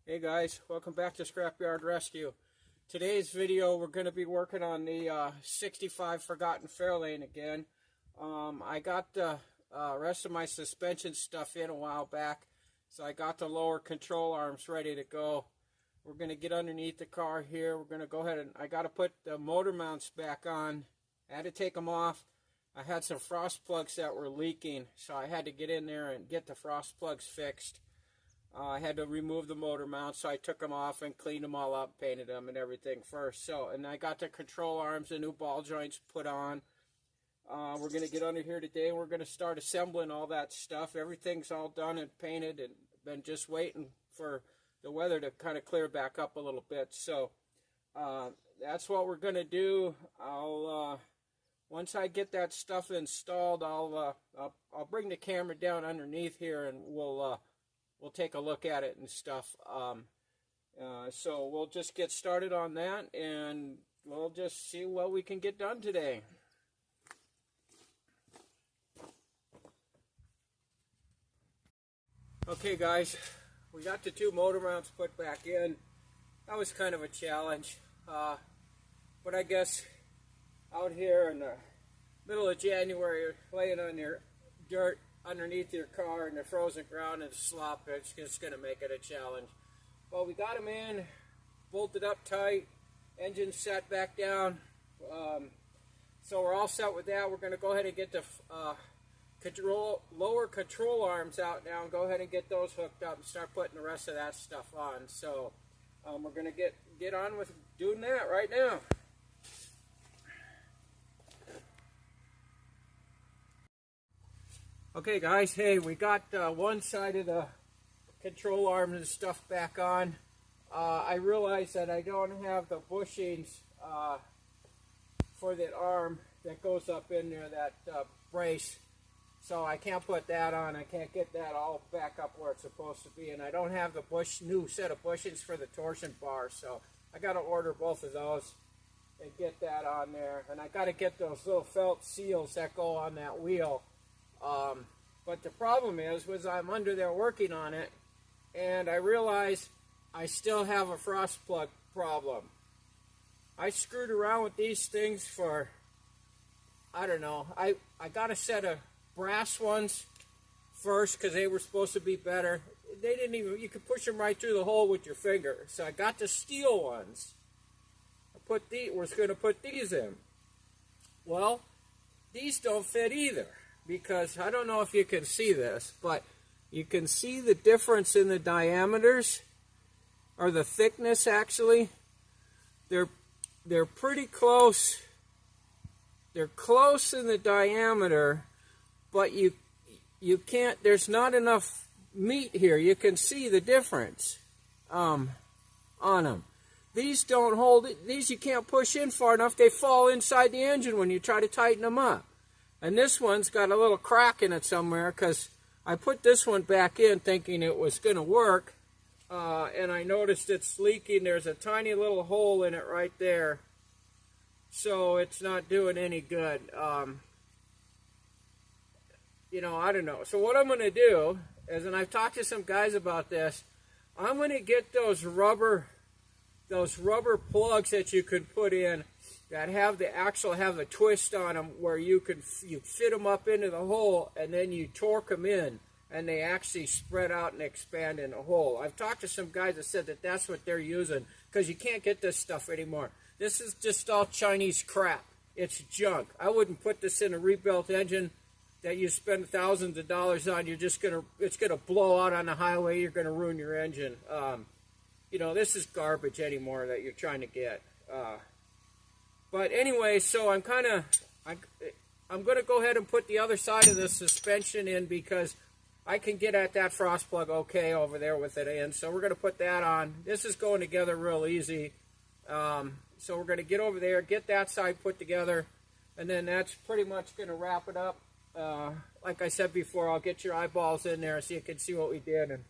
Hey guys, welcome back to Scrapyard Rescue. Today's video we're going to be working on the 65 Forgotten Fairlane again. I got the rest of my suspension stuff in a while back, so I got the lower control arms ready to go. We're going to get underneath the car here. We're going to go ahead and I got to put the motor mounts back on. I had to take them off. I had some frost plugs that were leaking, so I had to get in there and get the frost plugs fixed. I had to remove the motor mounts, so I took them off and cleaned them all up, painted them and everything first. So, and I got the control arms and new ball joints put on. We're going to get under here today and we're going to start assembling all that stuff. Everything's all done and painted and been just waiting for the weather to kind of clear back up a little bit. So that's what we're going to do. Once I get that stuff installed, I'll bring the camera down underneath here and we'll take a look at it and stuff. So we'll just get started on that and we'll just see what we can get done today. Okay guys, we got the two motor mounts put back in. That was kind of a challenge, but I guess out here in the middle of January, laying on your dirt underneath your car in the frozen ground and slop, it's just going to make it a challenge. Well, we got them in, bolted up tight, engine set back down, so we're all set with that. We're going to go ahead and get the lower control arms out now and go ahead and get those hooked up and start putting the rest of that stuff on. So we're going to get on with doing that right now. Okay guys, hey, we got one side of the control arms and stuff back on. I realized that I don't have the bushings for that arm that goes up in there, that brace. So I can't put that on. I can't get that all back up where it's supposed to be. And I don't have the new set of bushings for the torsion bar. So I got to order both of those and get that on there. And I got to get those little felt seals that go on that wheel. But the problem was I'm under there working on it, and I realize I still have a frost plug problem. I screwed around with these things for, I don't know, I got a set of brass ones first because they were supposed to be better. They didn't even, you could push them right through the hole with your finger. So I got the steel ones. Was going to put these in. Well, these don't fit either. Because I don't know if you can see this, but you can see the difference in the diameters, or the thickness actually. They're pretty close. They're close in the diameter, but you can't. There's not enough meat here. You can see the difference on them. These don't hold. These you can't push in far enough. They fall inside the engine when you try to tighten them up. And this one's got a little crack in it somewhere because I put this one back in thinking it was going to work. And I noticed it's leaking. There's a tiny little hole in it right there. So it's not doing any good. You know, I don't know. So what I'm going to do is, and I've talked to some guys about this, I'm going to get those rubber plugs that you can put in that have the twist on them where you fit them up into the hole and then you torque them in and they actually spread out and expand in the hole. I've talked to some guys that said that that's what they're using because you can't get this stuff anymore. This is just all Chinese crap. It's junk. I wouldn't put this in a rebuilt engine that you spend thousands of dollars on. It's gonna blow out on the highway. You're gonna ruin your engine. You know, this is garbage anymore that you're trying to get. But anyway, so I'm going to go ahead and put the other side of the suspension in because I can get at that frost plug okay over there with it in. So we're going to put that on. This is going together real easy. So we're going to get over there, get that side put together, and then that's pretty much going to wrap it up. Like I said before, I'll get your eyeballs in there so you can see what we did, and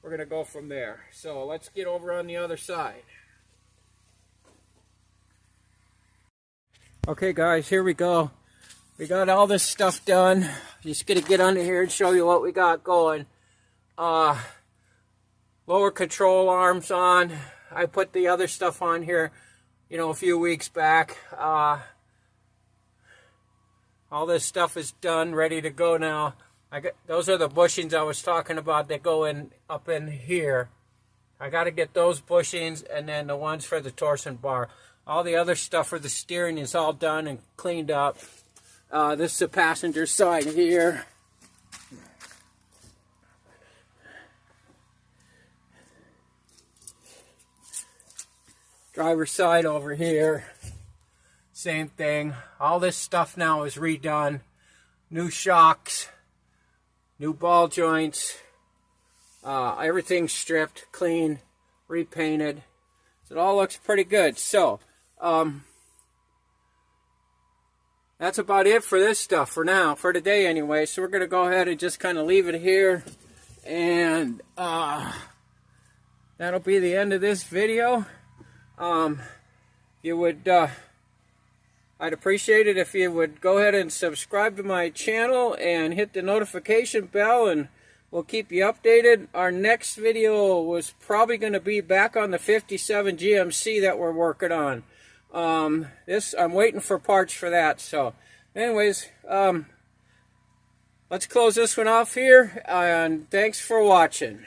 we're going to go from there. So let's get over on the other side. Okay guys, here we go. We got all this stuff done. Just gonna get under here and show you what we got going. lower control arms on. I put the other stuff on here, you know, a few weeks back. All this stuff is done, ready to go now. Those are the bushings I was talking about that go in up in here. I got to get those bushings, and then the ones for the torsion bar. All the other stuff for the steering is all done and cleaned up. This is the passenger side here. Driver's side over here. Same thing. All this stuff now is redone. New shocks, new ball joints, everything's stripped, clean, repainted. So it all looks pretty good. So that's about it for this stuff for now, for today anyway. So we're going to go ahead and just kind of leave it here. And that'll be the end of this video. You would... I'd appreciate it if you would go ahead and subscribe to my channel and hit the notification bell, and we'll keep you updated. Our next video was probably going to be back on the 57 GMC that we're working on. I'm waiting for parts for that. So anyways, let's close this one off here, and thanks for watching.